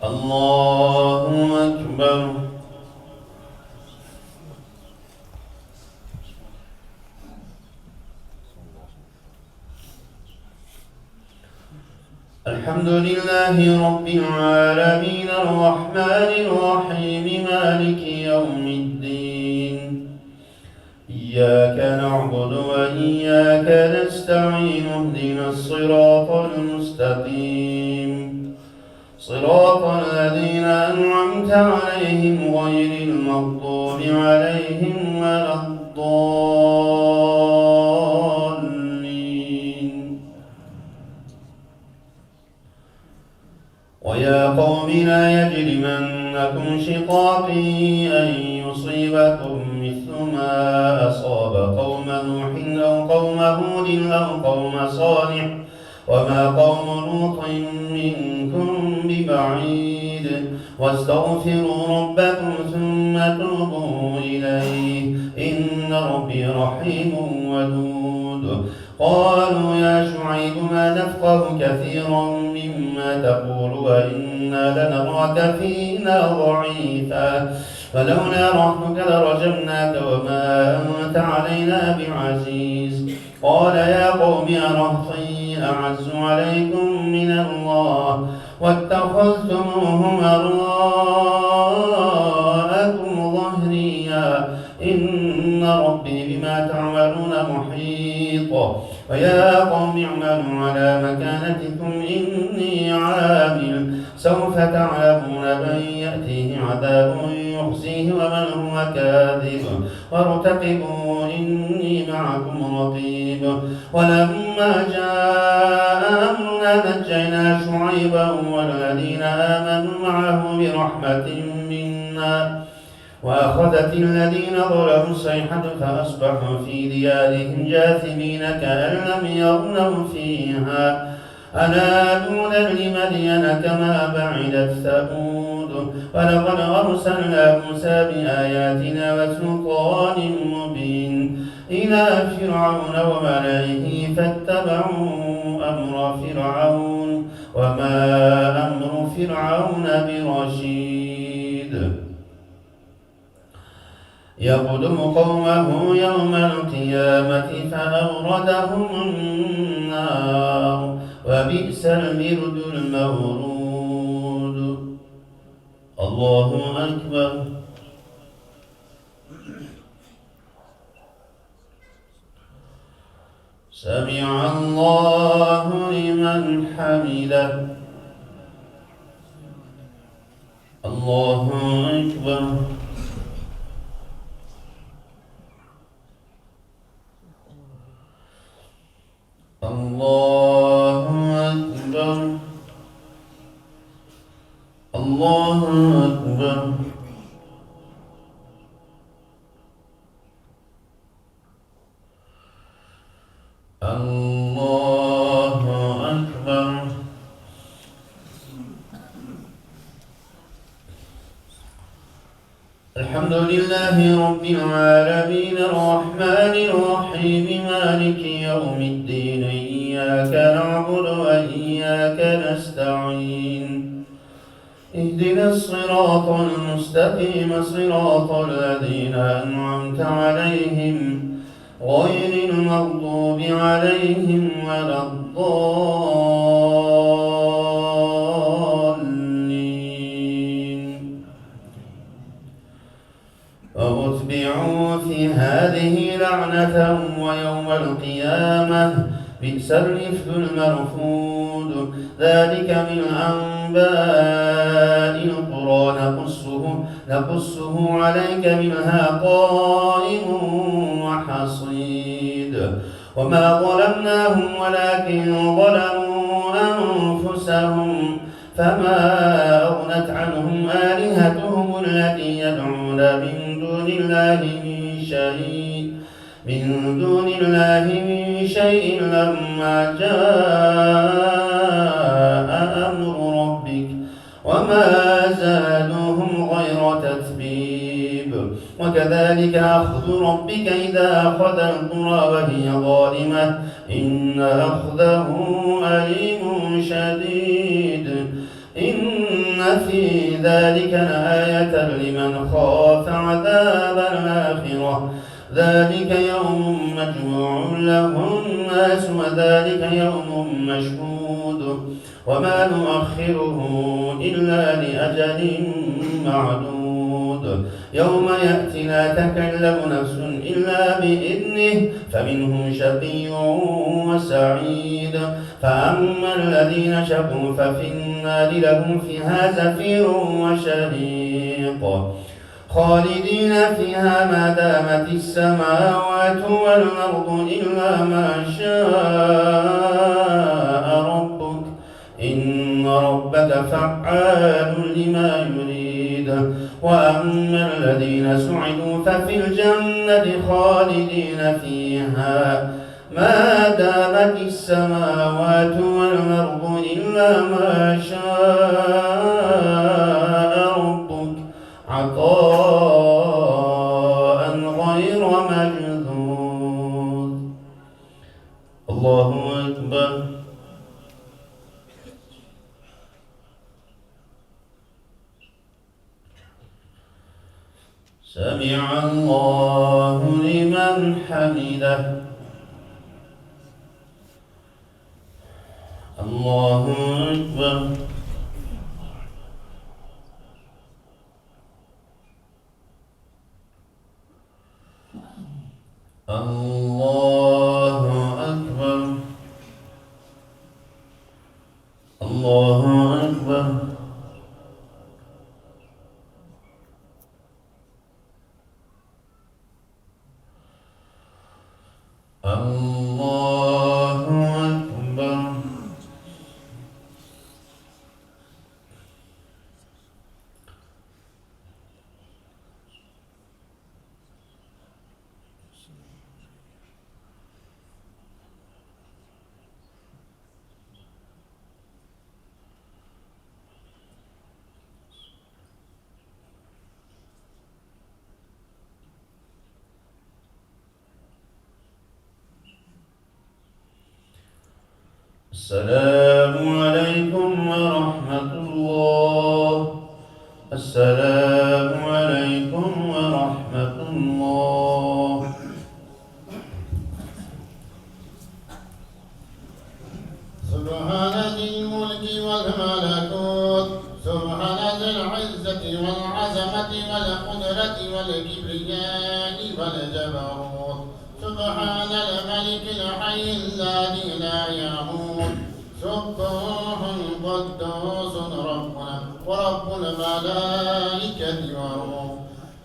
الله أكبر. الحمد لله رب العالمين الرحمن الرحيم مالك يوم الدين. إياك نعبد وإياك نستعين اهدنا الصراط المستقيم صراط الذين أنعمت عليهم غير المغضوب عليهم ولا الضالين. ويا قوم لا يجرمنكم شقاقي أن يصيبكم مثل ما أصاب قوم نوح أو قوم هود أو قوم صالح وما قوم لوط منكم ببعيد واستغفروا ربكم ثم توبوا إليه إن ربي رحيم ودود. قالوا يا شعيب ما نفقه كثيرا مما تقول وإنا لنراك فينا ضعيفا فلولا رحمك لرجمناك وما أنت علينا بعزيز. قال يا قوم أرهطي أعز عليكم من الله واتخذتموه وراءكم ظهريا إن ربي بما تعملون محيط. ويا قوم اعملوا على مكانتكم إني عامل سوف تعلمون من يأتيه عذاب يخزيه ومن هو كاذب وارتقبوا إني معكم رقيب. ولما جاء أمرنا نجينا شعيبا والذين آمنوا معه برحمة منا وأخذت الذين ظلموا الصيحة فأصبحوا في ديارهم جاثمين كأن لم يغنوا فيها ألا بعدا لمدين كما بعدت ثمود. ولقد أرسلنا موسى بآياتنا وسلطان مبين إلى فرعون وملئه فاتبعوا أمر فرعون وما أمر فرعون برشيد. يقدم قومه يوم القيامة فأوردهم النار وبئس الورد المورود. الله أكبر. سمع الله لمن حمده. الله أكبر. الله أكبر. الله أكبر. الله أكبر. الحمد لله رب العالمين الرحمن الرحيم مالك يوم الدين. إياك نعبد وإياك نستعين اهدنا الصراط المستقيم صراط الذين أنعمت عليهم غير المغضوب عليهم ولا الضالين. وأتبعوا في هذه لعنة ويوم القيامة بئس الرفد المرفود. ذلك من أنباء القرى نقصه عليك منها قائم وحصيد. وما ظلمناهم ولكن ظلموا أنفسهم فما أغنت عنهم آلهتهم التي يدعون من دون الله من شيء لما جاء أمر ربك وما زادوهم غير تتبيب. وكذلك أخذ ربك إذا أخذ القرى وهي ظالمة إن أخذه أليم شديد. إن في ذلك لآية لمن خاف عذاب الآخرة ذلك يوم مجموع له الناس وذلك يوم مشهود وما نؤخره إلا لأجل معدود يوم يأتي لا تكلم نفس إلا بإذنه فمنهم شقي وسعيد فأما الذين شقوا ففي النار لهم فيها زفير وشهيق خالدين فيها ما دامت السماوات والأرض إلا ما شاء ربك إن ربك فعال لما يريد وأما الذين سعدوا ففي الجنة خالدين فيها ما دامت السماوات والأرض إلا ما شاء ربك عطاء غير مجذوذ الله أكبر سمع الله لمن حمده الله أكبر الله أكبر الله أكبر الله أكبر السلام عليكم ورحمة الله السلام عليكم ورحمة الله سبحان ذي الملك والملكوت سبحان ذي العزة والعظمة والقدرة والكبرياء والجبروت سبحان الملك الحي الذي لا يموت سبوح قدوس ربنا ورب الملائكة والروح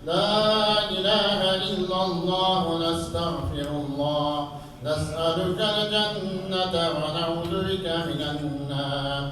لا إله إلا الله نستغفر الله نسألك الجنة ونعوذ بك من النار